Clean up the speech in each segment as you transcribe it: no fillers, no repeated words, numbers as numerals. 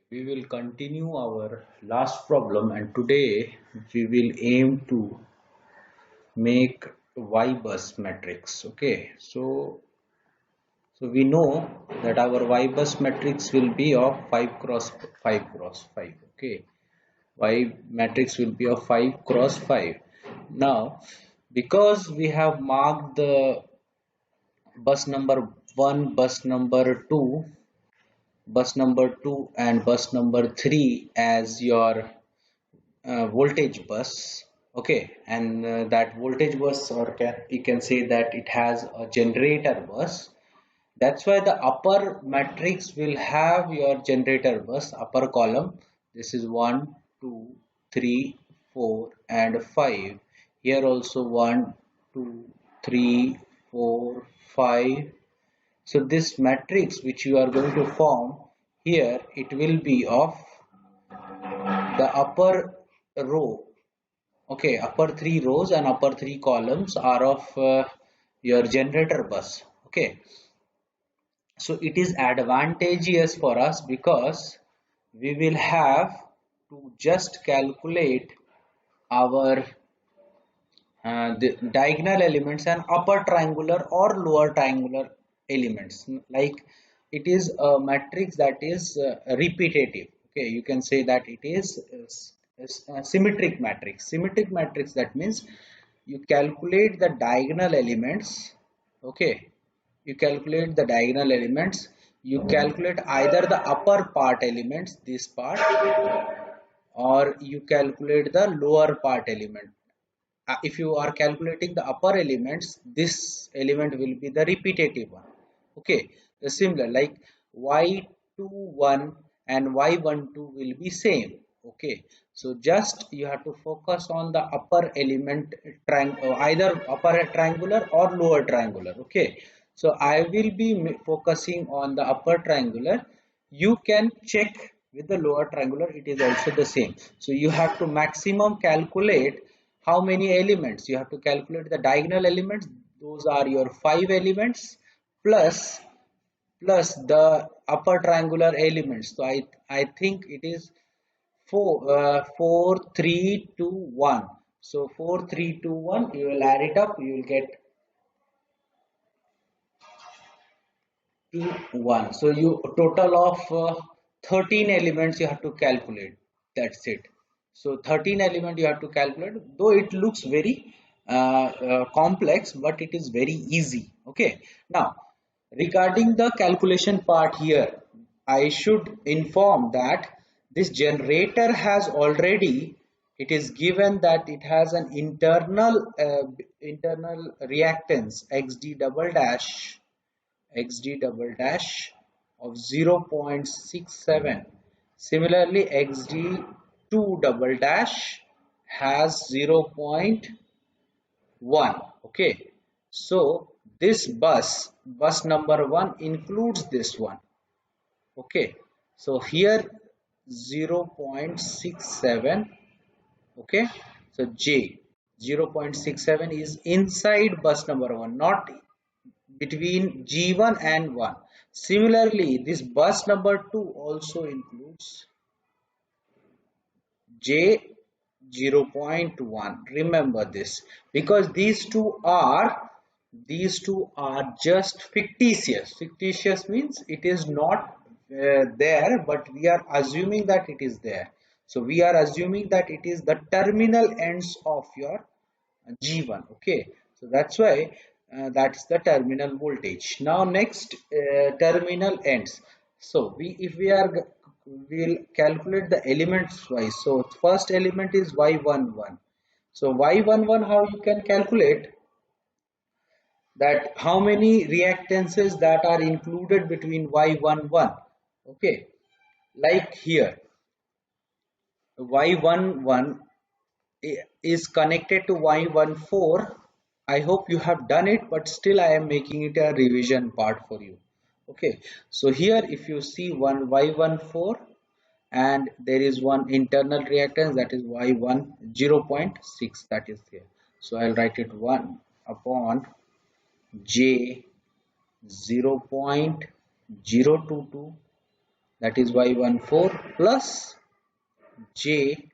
We will continue our last problem, and today we will aim to make Y bus matrix. Okay, so we know that our Y bus matrix will be of 5 cross 5 cross 5. Okay, Y matrix will be of 5 cross 5. Now, because we have marked the bus number 1, bus number 2, bus number 2 and bus number 3 as your voltage bus. Okay, and that voltage bus, or you can say that it has a generator bus. That's why the upper matrix will have your generator bus, upper column. This is 1, 2, 3, 4 and 5. Here also 1, 2, 3, 4, 5. So this matrix which you are going to form here, it will be of the upper row. Okay, upper three rows and upper three columns are of your generator bus. Okay, so it is advantageous for us because we will have to just calculate our the diagonal elements and upper triangular or lower triangular elements. Like it is a matrix that is repetitive. Okay, you can say that it is a symmetric matrix. Symmetric matrix, that means you calculate the diagonal elements. Okay, you calculate the diagonal elements, you calculate either the upper part elements, this part, or you calculate the lower part element. If you are calculating the upper elements, this element will be the repetitive one. Okay, the similar like y21 and y12 will be same. Okay, so just you have to focus on the upper element either upper triangular or lower triangular. Okay, so I will be focusing on the upper triangular. You can check with the lower triangular, it is also the same. So you have to maximum calculate how many elements. You have to calculate the diagonal elements, those are your 5 elements, plus the upper triangular elements. So I think it is 4 3 2 1. So 4 3 2 1, you will add it up, you will get 2 1. So you total of 13 elements you have to calculate. That's it. So 13 element you have to calculate, though it looks very complex, but it is very easy. Okay, now regarding the calculation part here, I should inform that this generator has already, it is given that it has an internal reactance xd double dash of 0.67. Similarly, xd2 double dash has 0.1. Okay, so this bus number 1 includes this one. Okay, so here 0.67. Okay, so J 0.67 is inside bus number 1, not between G1 and 1. Similarly, this bus number 2 also includes J 0.1. Remember this, because these two are just fictitious. Fictitious means it is not there, but we are assuming that it is there. So we are assuming that it is the terminal ends of your G1. Okay, so that's why that's the terminal voltage. Now next, terminal ends. So we'll calculate the elements wise. So first element is y11. So y11, how you can calculate that, how many reactances that are included between y11. Okay, like here y11 is connected to y14. I hope you have done it, but still I am making it a revision part for you. Okay, so here if you see one y14, and there is one internal reactance, that is y1 0.6, that is here. So I'll write it 1 upon j 0.022 that is y14 plus j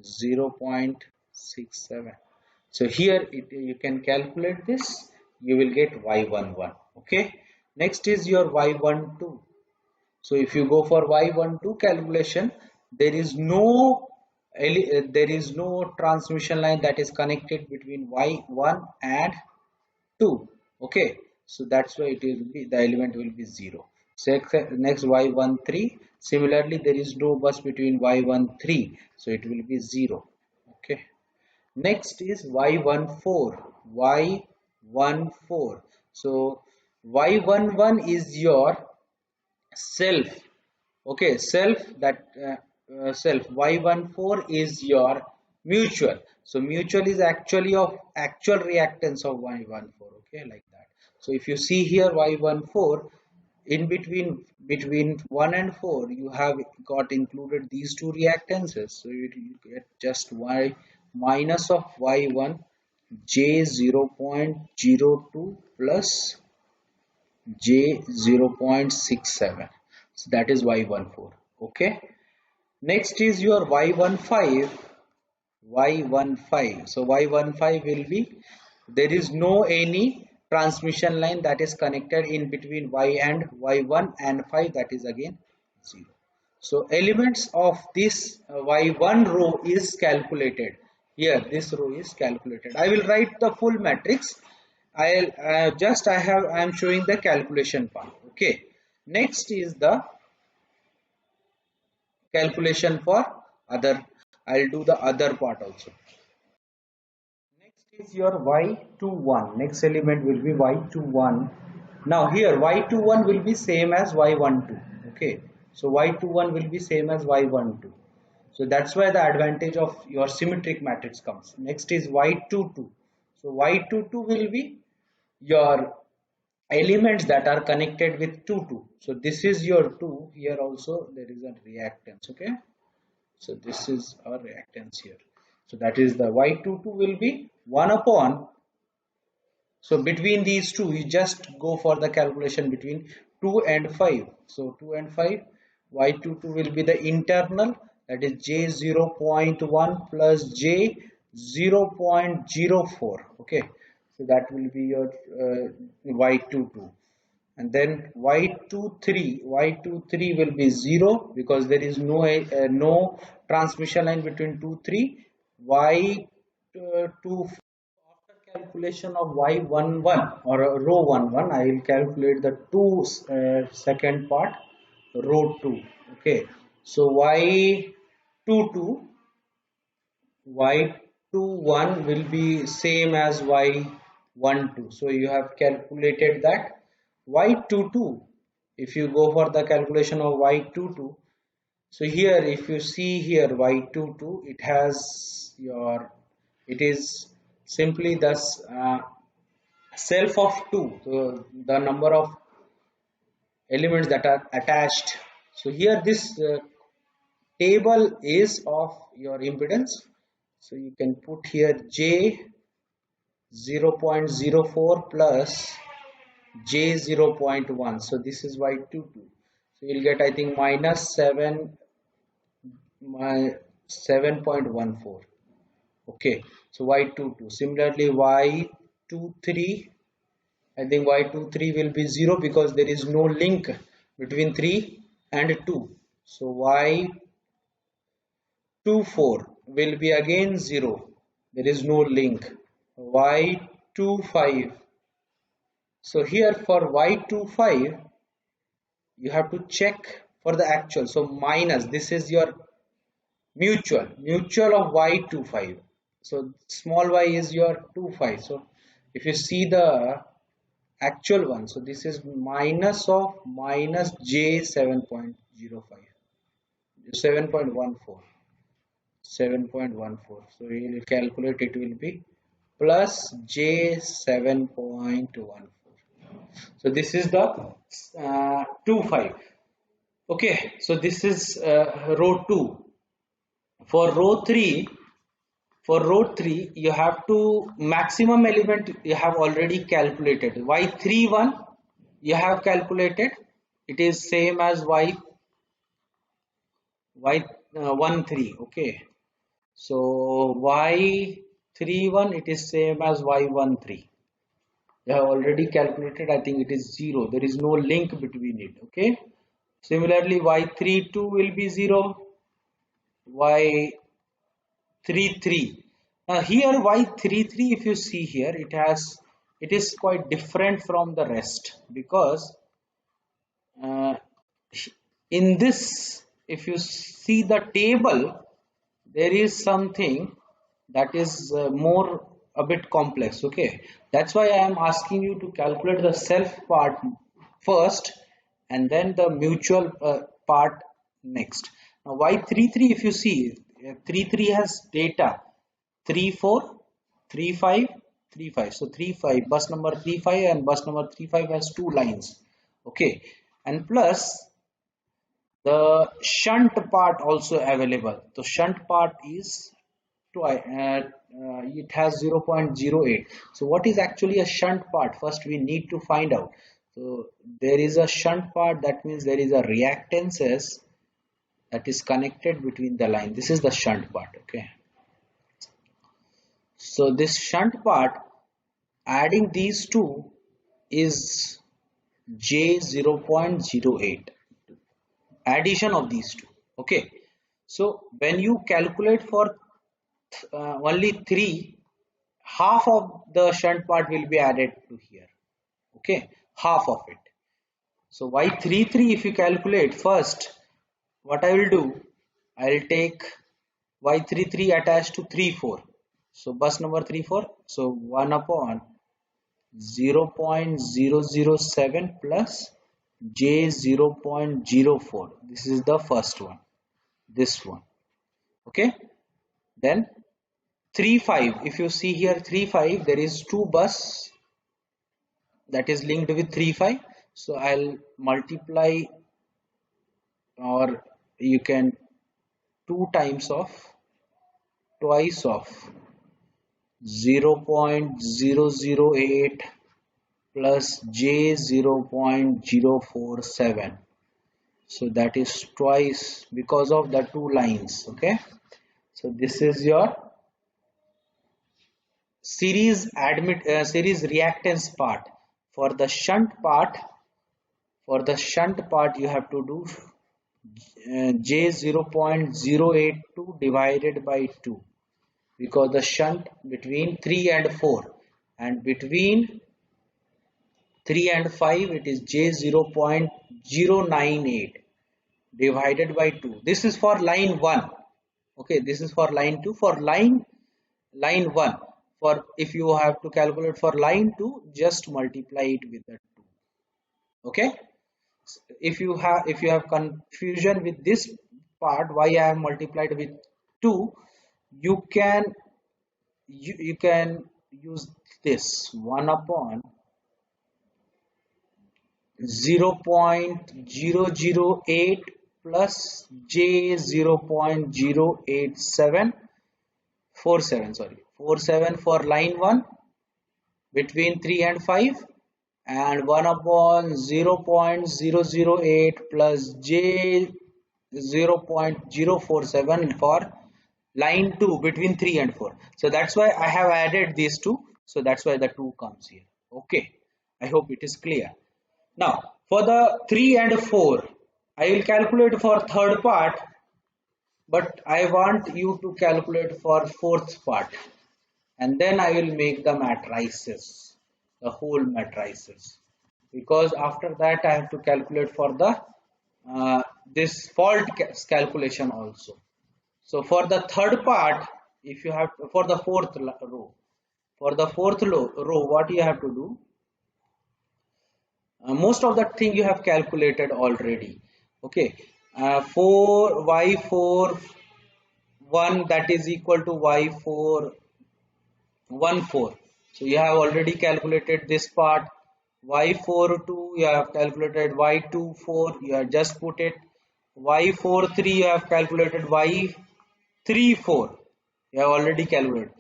0.67. So here you can calculate this, you will get y11. Okay, next is your y12. So if you go for y12 calculation, there is no transmission line that is connected between y1 and 2. Okay, so that's why it will be, the element will be 0. So next y13, similarly there is no bus between y13, so it will be 0. Okay, next is y14. So y11 is your self. Okay, self y14 is your mutual. So mutual is actually of actual reactance of y14. Okay, like that. So if you see here y14, in between 1 and 4 you have got included these two reactances, so you get just y minus of y1 j 0.02 plus j 0.67. So that is y14. Okay, next is your y15. So y15 will be, there is no any transmission line that is connected in between y and y1 and 5, that is again 0. So elements of this y1 row is calculated. Here this row is calculated. I will write the full matrix. I'll I am showing the calculation part. Okay, next is the calculation for other. I'll do the other part also. Next is your y21. Next element will be y21. Now here y21 will be same as y12. Okay, so y21 will be same as y12. So that's why the advantage of your symmetric matrix comes. Next is y22. So y22 will be your elements that are connected with 2 2. So this is your 2. Here also there is a reactance. Okay, so this is our reactance here. So that is the y22 will be 1 upon. So between these two, you just go for the calculation between 2 and 5. So 2 and 5, y22 will be the internal, that is j 0.1 plus j 0.04. Okay, so that will be your y22. And then y23 will be 0 because there is no transmission line between 2 3. Y2, after calculation of y11 or row 11, I will calculate the second part, row 2. Okay, so y21 will be same as y12. So you have calculated that. Y22, if you go for the calculation of y22, so here if you see here y22, it is simply the self of 2, so the number of elements that are attached. So here this table is of your impedance, so you can put here j 0.04 plus j 0.1. So this is y22. So you'll get, I think, minus 7.14. Okay, so y22. Similarly y23, I think y23 will be 0 because there is no link between 3 and 2. So y24 will be again 0. There is no link. y25. So here for y25, you have to check for the actual. So minus, this is your mutual of y25. So small y is your 25. So if you see the actual one, so this is minus of minus j 7.05, 7.14. So you will calculate, it will be plus j 7.14. So this is the 25. Okay, so this is row 2. For row 3, you have to maximum element you have already calculated. Y31 you have calculated, it is same as y y13. Okay, so y31 it is same as y13. You have already calculated. I think it is 0. There is no link between it. Okay, similarly y32 will be 0, y33. Now here y33, if you see here, it is quite different from the rest, because uh, in this, if you see the table, there is something that is more a bit complex. Okay, that's why I am asking you to calculate the self part first and then the mutual part next. Now y33, if you see, 33 has data 34, 35, 35. So 35, bus number 35 and bus number 35 has two lines. Okay, and plus the shunt part also available. The shunt part is it has 0.08. So what is actually a shunt part? First we need to find out. So there is a shunt part, that means there is a reactances that is connected between the line. This is the shunt part. Okay, so this shunt part, adding these two is J 0.08, addition of these two. Okay, so when you calculate for only 3, half of the shunt part will be added to here. Okay, half of it. So y33, if you calculate first, what I will do, I will take y33 attached to 34. So bus number 34, so 1 upon 0.007 plus J 0.04. This is the first one, this one. Okay, then 35, if you see here 35, there is two bus that is linked with 35. So I'll multiply, or you can twice of 0.008 plus J 0.047. So that is twice, because of the two lines. Okay, so this is your series reactance part. For the shunt part, you have to do J 0.082 divided by 2, because the shunt between 3 and 4, and between 3 and 5 it is J 0.098 divided by 2. This is for line 1. Okay, this is for line 2. For line 1, for if you have to calculate for line 2, just multiply it with the 2. Okay, if you have confusion with this part, why I have multiplied with 2, you can use this 1 upon 0.008 plus J 0.08747 for line 1 between 3 and 5, and 1 upon 0.008 plus J 0.047 for line 2 between 3 and 4. So that's why I have added these two. So that's why the 2 comes here. Okay, I hope it is clear. Now for the 3 and 4, I will calculate for third part, but I want you to calculate for fourth part, and then I will make the matrices, the whole matrices, because after that I have to calculate for the this fault calculation also. So for the third part, if you have for the fourth row, what you have to do, most of that thing you have calculated already. Okay, 4 y4 1, that is equal to y4 1 4. So you have already calculated this part. Y4 2, you have calculated. Y2 4, you have just put it. Y4 3, you have calculated. Y3 4, you have already calculated.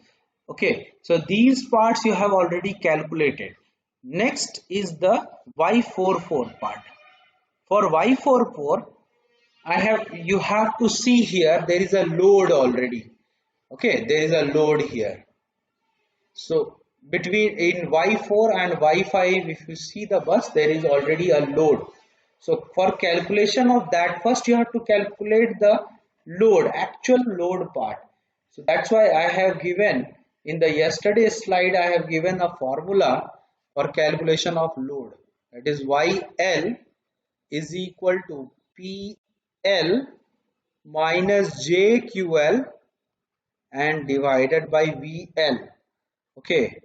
Okay, so these parts you have already calculated. Next is the y4 4 part. For y4 4, you have to see here there is a load already. Okay, there is a load here. So between in Y4 and Y5, if you see the bus, there is already a load. So for calculation of that, first you have to calculate the load, actual load part. So that's why I have given in the yesterday's slide, I have given a formula for calculation of load. That is YL is equal to PL minus JQL and divided by VL. Okay,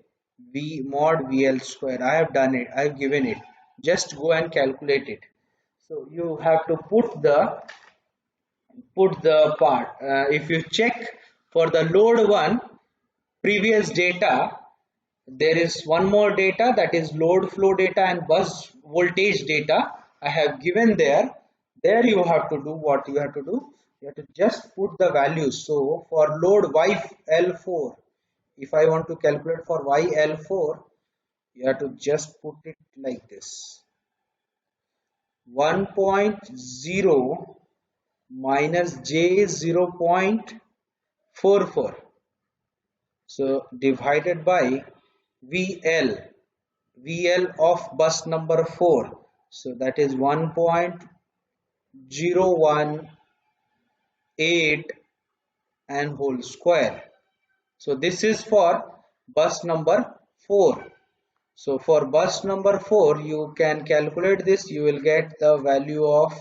V mod VL square. I have done it. I have given it. Just go and calculate it. So you have to put the part. If you check for the load one previous data, there is one more data, that is load flow data and bus voltage data. I have given there. There you have to do what you have to do. You have to just put the values. So for load YL4, if I want to calculate for YL4, you have to just put it like this. 1.0 minus J 0.44. So divided by VL of bus number 4. So that is 1.018 and whole square. So this is for bus number 4. So for bus number 4, you can calculate this. You will get the value of,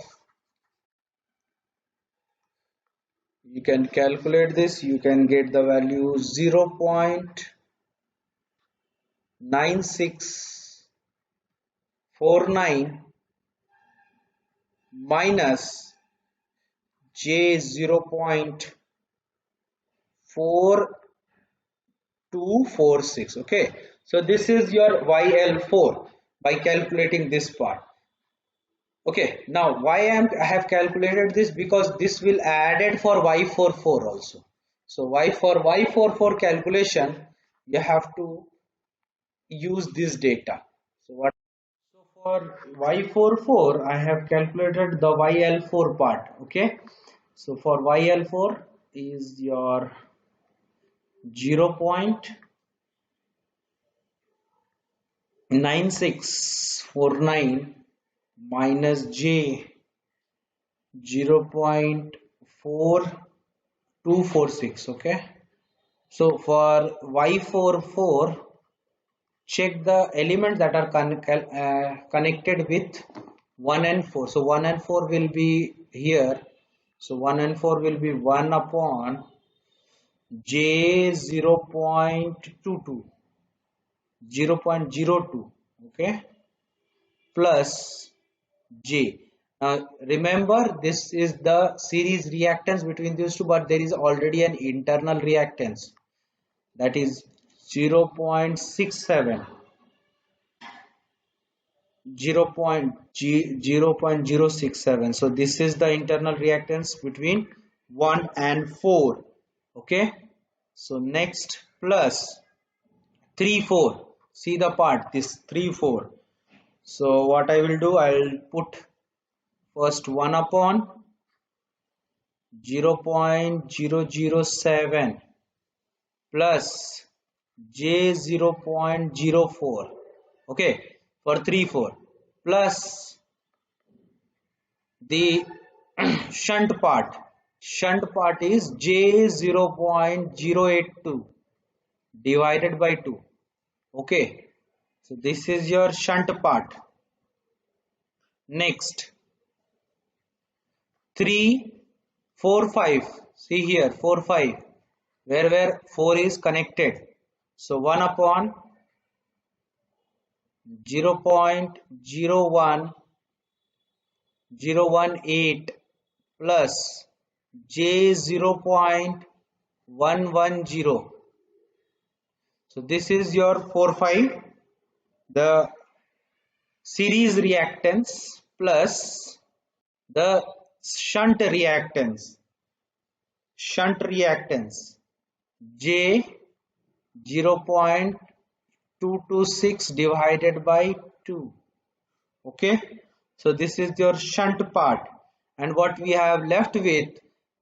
you can calculate this. You can get the value 0.9649 minus J 0.4246. Okay, so this is your YL4 by calculating this part. Okay, now why I have calculated this, because this will added for Y44 also. So for Y44 calculation, you have to use this data. So what? So for Y44, I have calculated the YL4 part. Okay, so for YL4 is your 0.9649 minus J 0.4246. Okay, so for Y44, check the elements that are connected with 1 and 4. So 1 and 4 will be here. So 1 and 4 will be 1 upon J 0.22, 0.02. Okay, plus J. Now remember, this is the series reactance between these two, but there is already an internal reactance, that is 0.67, 0.067. So this is the internal reactance between 1 and 4. Okay, so next plus 3 4. See the part, this 3 4. So what I will do, I will put first 1 upon 0.007 plus J 0.04. Okay, for 3 4 plus the shunt part. Shunt part is J 0.082 divided by 2. Okay, so this is your shunt part. Next 3 4 5. See here 4 5, where 4 is connected. So 1 upon 0.01018 plus J 0.110. So this is your 4 5, the series reactance plus the shunt reactance. J 0.226 divided by 2. Okay, so this is your shunt part, and what we have left with,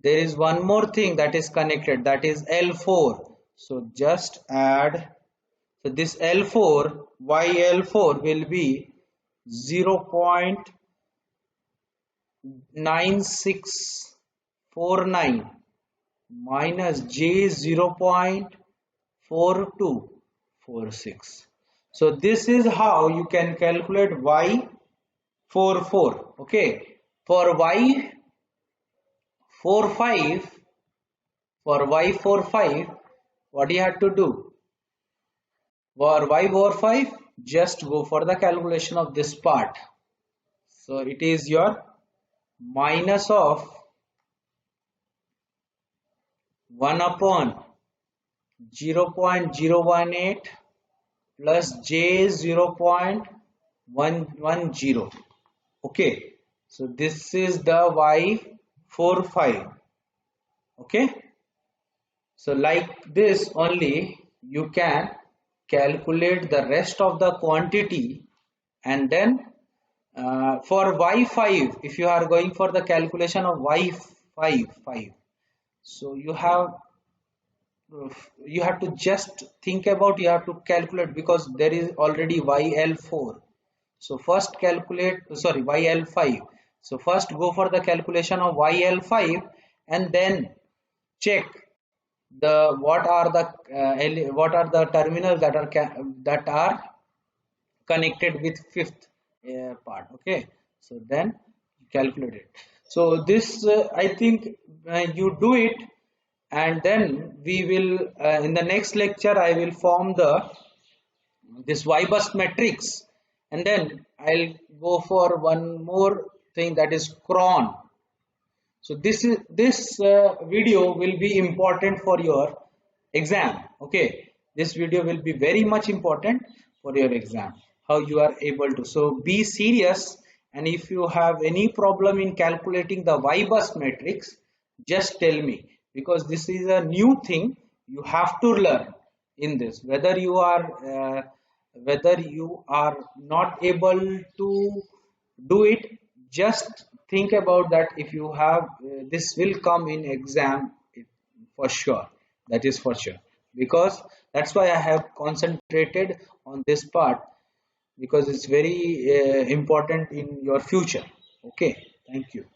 there is one more thing that is connected, that is L4. So just add, so this L4, YL4 will be 0.9649 minus J 0.4246. So this is how you can calculate Y44. Okay, for Y45, what do you have to do? For Y45, just go for the calculation of this part. So it is your minus of 1 upon 0.018 plus J 0.110. Okay, so this is the Y45. Okay, so like this only you can calculate the rest of the quantity, and then for Y5, if you are going for the calculation of Y5, so you have to just think about, you have to calculate, because there is already YL4. So first calculate, sorry, YL5. So first go for the calculation of YL5 and then check the what are the terminals that are connected with fifth part. Okay, so then calculate it. So this I think you do it, and then we will in the next lecture I will form this Y-bus matrix, and then I'll go for one more thing, that is cron. So this video will be important for your exam. Okay, this video will be very much important for your exam, how you are able to. So be serious, and if you have any problem in calculating the Y-bus matrix, just tell me, because this is a new thing you have to learn in this. Whether you are not able to do it, just think about that. If you have this will come in exam for sure, that is for sure, because that's why I have concentrated on this part, because it's very important in your future. Okay, thank you.